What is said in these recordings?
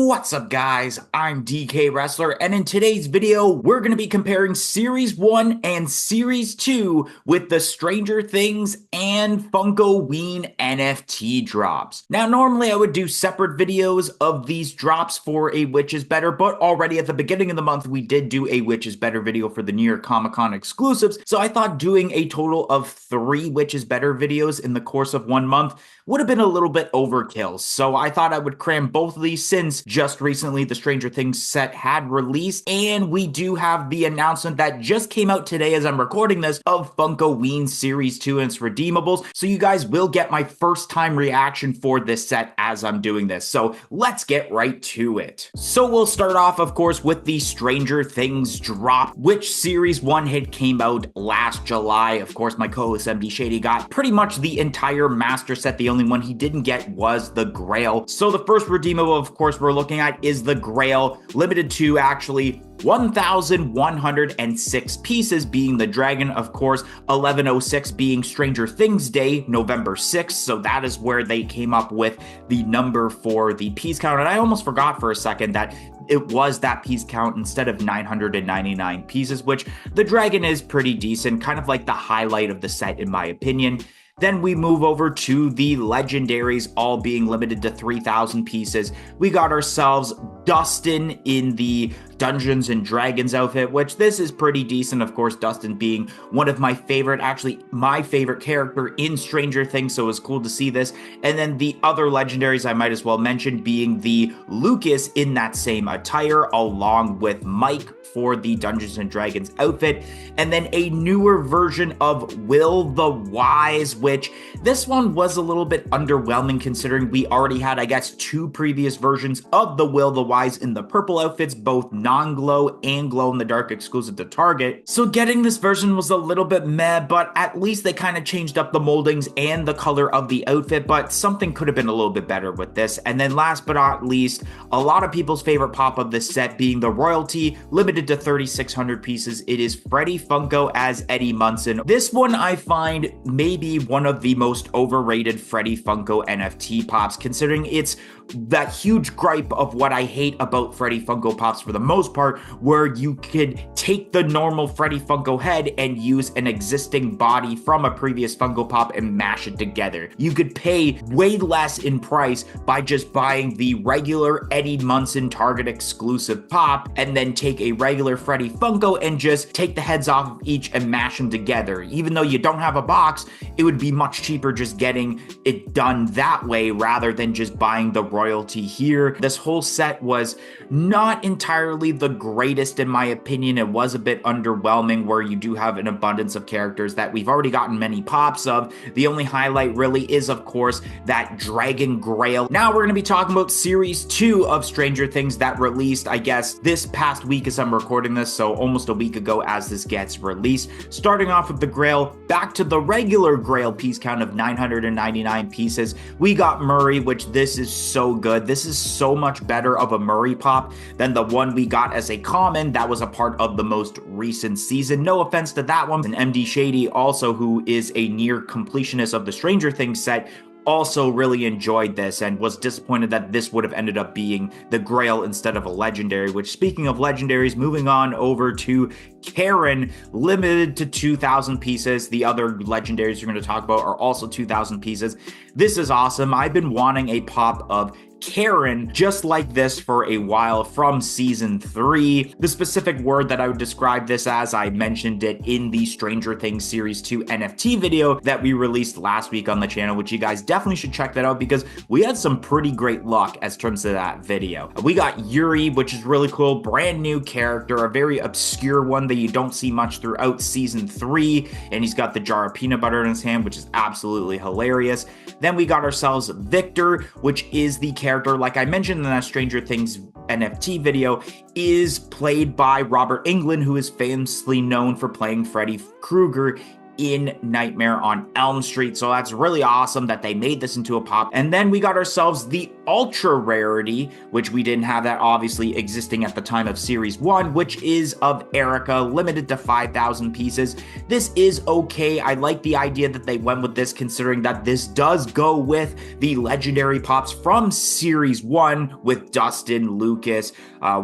What's up, guys? I'm DK Wrestler, and in today's video, we're going to be comparing Series 1 and Series 2 with the Stranger Things and Funkoween NFT drops. Now, normally I would do separate videos of these drops for a Which is Better, but already at the beginning of the month, we did do a Which is Better video for the New York Comic Con exclusives, so I thought doing a total of 3 Which is Better videos in the course of 1 month would have been a little bit overkill, so I thought I would cram both of these since just recently the Stranger Things set had released, and we do have the announcement that just came out today as I'm recording this of Funkoween Series 2 and its redeemables, so you guys will get my first time reaction for this set as I'm doing this, so let's get right to it. So we'll start off, of course, with the Stranger Things drop, which Series 1 had came out last July. Of course, my co-host MD Shady got pretty much the entire master set. The only one he didn't get was the Grail. So the first redeemable, of course, we're looking at is the Grail, limited to actually 1,106 pieces, being the dragon, of course, 1106 being Stranger Things Day, November 6th, so that is where they came up with the number for the piece count, and I almost forgot for a second that it was that piece count instead of 999 pieces, which the dragon is pretty decent, kind of like the highlight of the set in my opinion. Then we move over to the legendaries, all being limited to 3,000 pieces. We got ourselves Dustin in the Dungeons and Dragons outfit, which this is pretty decent. Of course, Dustin being one of my favorite, actually my favorite character in Stranger Things, so it was cool to see this. And then the other legendaries I might as well mention being the Lucas in that same attire, along with Mike for the Dungeons and Dragons outfit. And then a newer version of Will the Wise, which this one was a little bit underwhelming considering we already had, I guess, 2 previous versions of the Will the Wise in the purple outfits, both non-glow and glow-in-the-dark exclusive to Target. So getting this version was a little bit meh, but at least they kind of changed up the moldings and the color of the outfit, but something could have been a little bit better with this. And then last but not least, a lot of people's favorite pop of this set being the Royalty, limited to 3,600 pieces. It is Freddie Funko as Eddie Munson. This one I find maybe one of the most overrated Freddie Funko NFT pops, considering it's that huge gripe of what I hate about Freddie Funko Pops for the most part, where you could take the normal Freddie Funko head and use an existing body from a previous Funko Pop and mash it together. You could pay way less in price by just buying the regular Eddie Munson Target exclusive pop and then take a regular Freddie Funko and just take the heads off of each and mash them together. Even though you don't have a box, it would be much cheaper just getting it done that way rather than just buying the Royalty here. This whole set was not entirely the greatest in my opinion. It was a bit underwhelming where you do have an abundance of characters that we've already gotten many pops of. The only highlight really is, of course, that Dragon Grail. Now we're going to be talking about Series 2 of Stranger Things that released, I guess, this past week as I'm recording this, so almost a week ago as this gets released. Starting off with the Grail, back to the regular Grail piece count of 999 pieces. We got Murray, which this is so good. This is so much better of a Murray pop than the one we got as a common that was a part of the most recent season. No offense to that one. And MD Shady also, who is a near completionist of the Stranger Things set, also really enjoyed this and was disappointed that this would have ended up being the Grail instead of a legendary, which, speaking of legendaries, moving on over to Karen, limited to 2,000 pieces. The other legendaries you're going to talk about are also 2,000 pieces. This is awesome. I've been wanting a pop of Karen just like this for a while from season 3. The specific word that I would describe this as, I mentioned it in the Stranger Things Series 2 NFT video that we released last week on the channel, which you guys definitely should check that out because we had some pretty great luck as terms of that video. We got Yuri, which is really cool, brand new character, a very obscure one that you don't see much throughout season 3, and he's got the jar of peanut butter in his hand, which is absolutely hilarious. Then we got ourselves Victor, which is the character, like I mentioned in that Stranger Things NFT video, is played by Robert Englund, who is famously known for playing Freddy Krueger in Nightmare on Elm Street. So that's really awesome that they made this into a pop. And then we got ourselves the ultra rarity, which we didn't have that obviously existing at the time of Series 1, which is of Erica, limited to 5,000 pieces. This is okay. I like the idea that they went with this, considering that this does go with the legendary pops from Series 1 with Dustin, Lucas,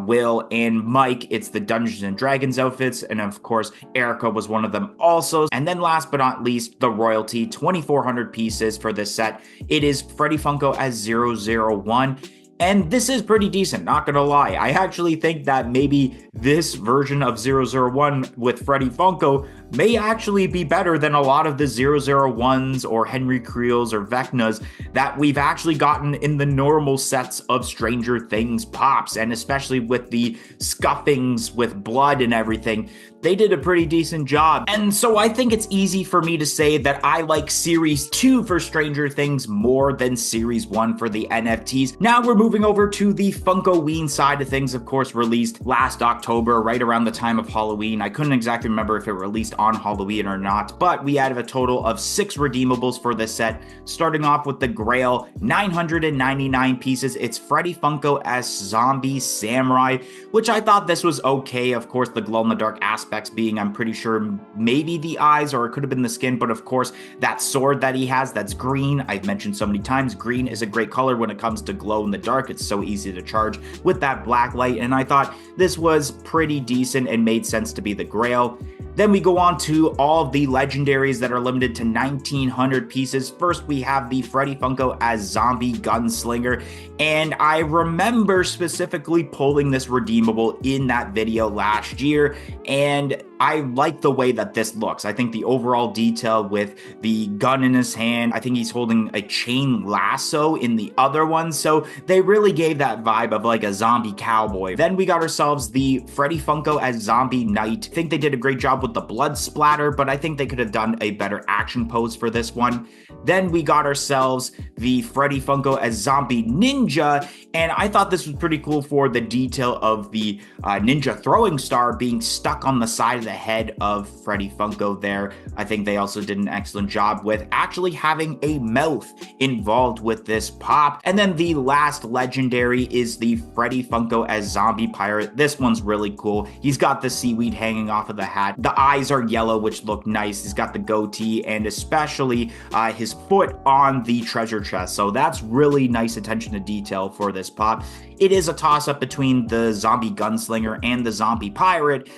Will, and Mike. It's the Dungeons and Dragons outfits, and of course, Erica was one of them also. And then last but not least, the royalty, 2,400 pieces for this set. It is Freddy Funko as 001. And this is pretty decent, not gonna lie. I actually think that maybe this version of 001 with Freddy Funko may actually be better than a lot of the 001s or Henry Creels or Vecnas that we've actually gotten in the normal sets of Stranger Things pops, and especially with the scuffings with blood and everything. They did a pretty decent job. And so I think it's easy for me to say that I like Series 2 for Stranger Things more than Series 1 for the NFTs. Now we're moving over to the Funkoween side of things, of course, released last October, right around the time of Halloween. I couldn't exactly remember if it released on Halloween or not, but we had a total of 6 redeemables for this set, starting off with the Grail, 999 pieces. It's Freddy Funko as Zombie Samurai, which I thought this was okay. Of course, the glow-in-the-dark aspects being, I'm pretty sure, maybe the eyes, or it could have been the skin, but of course, that sword that he has, that's green. I've mentioned so many times, green is a great color when it comes to glow-in-the-dark. It's so easy to charge with that black light, and I thought this was pretty decent and made sense to be the Grail. Then we go on to all of the legendaries that are limited to 1,900 pieces. First, we have the Freddy Funko as Zombie Gunslinger, and I remember specifically pulling this redeemable in that video last year, and I like the way that this looks. I think the overall detail with the gun in his hand, I think he's holding a chain lasso in the other one, so they really gave that vibe of like a zombie cowboy. Then we got ourselves the Freddy Funko as Zombie Knight. I think they did a great job with the blood splatter, but I think they could have done a better action pose for this one. Then we got ourselves the Freddy Funko as Zombie Ninja, and I thought this was pretty cool for the detail of the ninja throwing star being stuck on the side of the head of Freddy Funko there. I think they also did an excellent job with actually having a mouth involved with this pop. And then the last legendary is the Freddy Funko as Zombie Pirate. This one's really cool. He's got the seaweed hanging off of the hat. The eyes are yellow, which look nice. He's got the goatee and especially his foot on the treasure chest. So that's really nice attention to detail for this pop. It is a toss-up between the Zombie Gunslinger and the Zombie Pirate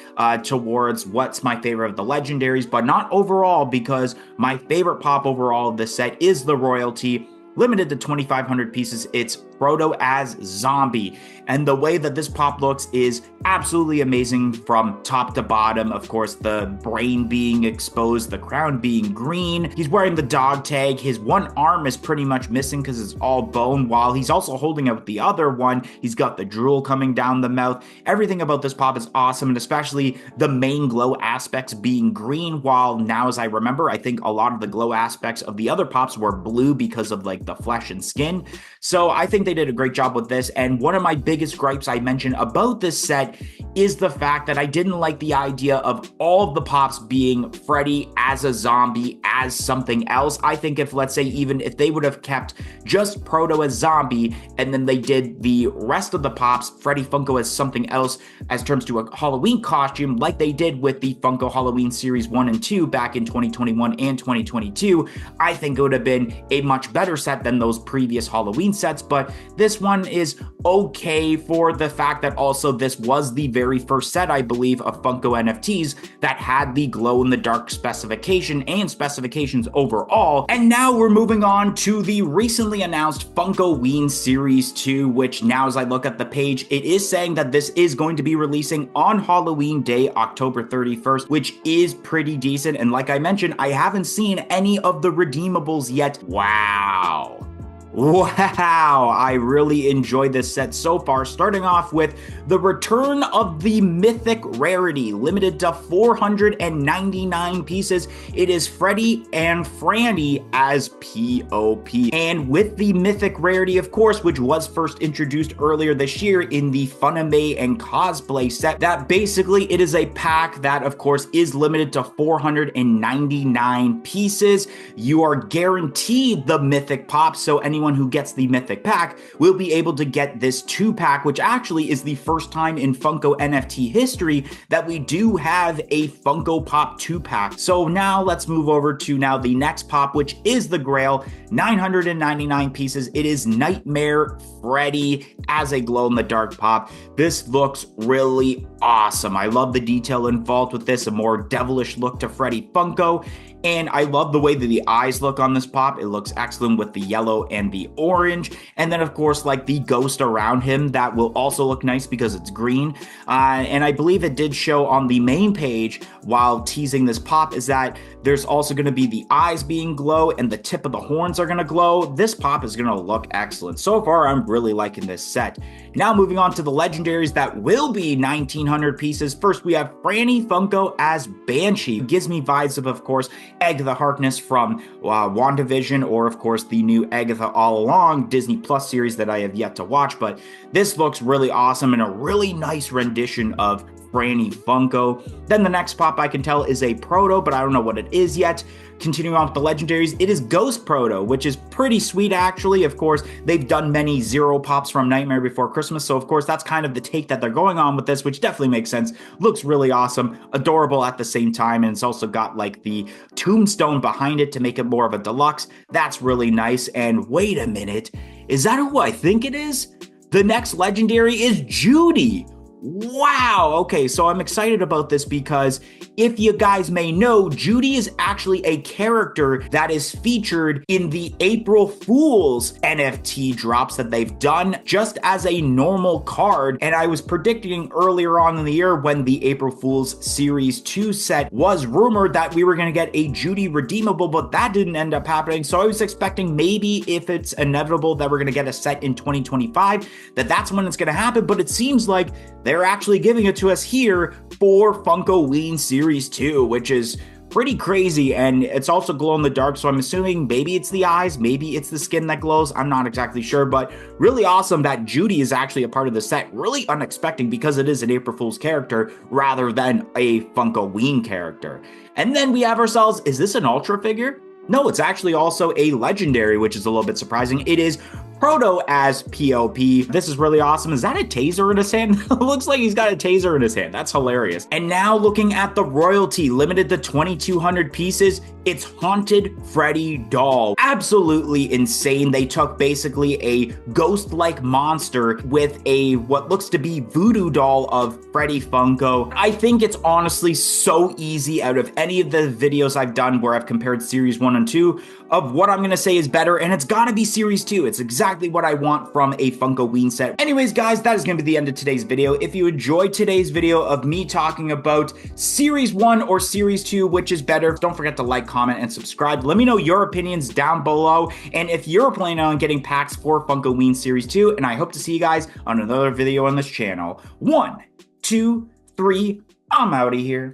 towards what's my favorite of the legendaries, but not overall, because my favorite pop overall of this set is the Royalty. Limited to 2,500 pieces, it's Frodo as Zombie. And the way that this pop looks is absolutely amazing from top to bottom. Of course, the brain being exposed, the crown being green. He's wearing the dog tag. His one arm is pretty much missing because it's all bone, while he's also holding out the other one. He's got the drool coming down the mouth. Everything about this pop is awesome, and especially the main glow aspects being green, while now, as I remember, I think a lot of the glow aspects of the other pops were blue because of like the flesh and skin. So I think they did a great job with this, and one of my biggest gripes I mentioned about this set is the fact that I didn't like the idea of all of the pops being Freddy as a zombie, as something else. I think if, let's say, even if they would have kept just Proto as zombie, and then they did the rest of the pops, Freddy Funko as something else, as terms to a Halloween costume, like they did with the Funko Halloween Series 1 and 2 back in 2021 and 2022, I think it would have been a much better set than those previous Halloween sets. But this one is okay for the fact that also this was the very first set, I believe, of Funko NFTs that had the glow-in-the-dark specification and specifications overall. And now we're moving on to the recently announced Funkoween Series 2, which now as I look at the page, it is saying that this is going to be releasing on Halloween Day, October 31st, which is pretty decent. And like I mentioned, I haven't seen any of the redeemables yet. Wow. Wow, I really enjoyed this set so far, starting off with the return of the Mythic Rarity, limited to 499 pieces. It is Freddy and Franny as POP. And with the Mythic Rarity, of course, which was first introduced earlier this year in the Funame and Cosplay set, that basically it is a pack that, of course, is limited to 499 pieces. You are guaranteed the Mythic Pop, so anyone anyone who gets the Mythic pack will be able to get this 2-pack, which actually is the first time in Funko NFT history that we do have a Funko Pop 2-pack. So now let's move over to now the next pop, which is the Grail, 999 pieces. It is Nightmare Freddy as a glow-in-the-dark pop. This looks really awesome. I love the detail involved with this, a more devilish look to Freddy Funko. And I love the way that the eyes look on this pop. It looks excellent with the yellow and the orange. And then, of course, like the ghost around him, that will also look nice because it's green. And I believe it did show on the main page while teasing this pop is that there's also going to be the eyes being glow and the tip of the horns are going to glow. This pop is going to look excellent. So far, I'm really liking this set. Now moving on to the legendaries that will be 1,900 pieces. First, we have Franny Funko as Banshee. It gives me vibes of course, Agatha Harkness from WandaVision, or of course the new Agatha All Along Disney Plus series that I have yet to watch, but this looks really awesome and a really nice rendition of Franny Funko. Then the next pop I can tell is a Proto, but I don't know what it is yet. Continuing on with the legendaries, it is Ghost Proto, which is pretty sweet actually. Of course, they've done many zero pops from Nightmare Before Christmas, so of course that's kind of the take that they're going on with this, which definitely makes sense. Looks really awesome, adorable at the same time, and it's also got like the tombstone behind it to make it more of a deluxe. That's really nice. And wait a minute, is that who I think it is? The next legendary is Judy. Wow. Okay, so I'm excited about this because if you guys may know, Judy is actually a character that is featured in the April Fool's NFT drops that they've done just as a normal card. And I was predicting earlier on in the year when the April Fool's Series 2 set was rumored that we were going to get a Judy redeemable, but that didn't end up happening. So I was expecting maybe if it's inevitable that we're going to get a set in 2025, that's when it's going to happen. But it seems like they're actually giving it to us here for Funkoween Series 2, which is pretty crazy. And it's also glow in the dark, so I'm assuming maybe it's the eyes, maybe it's the skin that glows. I'm not exactly sure, but really awesome that Judy is actually a part of the set. Really unexpected because it is an April Fool's character rather than a Funkoween character. And then we have ourselves, is this an Ultra figure? No, it's actually also a legendary, which is a little bit surprising. It is Proto as PLP. This is really awesome. Is that a taser in his hand? It looks like he's got a taser in his hand. That's hilarious. And now looking at the royalty, limited to 2,200 pieces, it's Haunted Freddy doll. Absolutely insane. They took basically a ghost-like monster with a what looks to be voodoo doll of Freddy Funko. I think it's honestly so easy out of any of the videos I've done where I've compared Series 1 and 2 of what I'm going to say is better, and it's got to be Series 2. It's exactly what I want from a Funkoween set. Anyways, guys, that is going to be the end of today's video. If you enjoyed today's video of me talking about Series 1 or Series 2, which is better, don't forget to like, comment, and subscribe. Let me know your opinions down below, and if you're planning on getting packs for Funkoween Series 2, and I hope to see you guys on another video on this channel. 1, 2, 3, I'm out of here.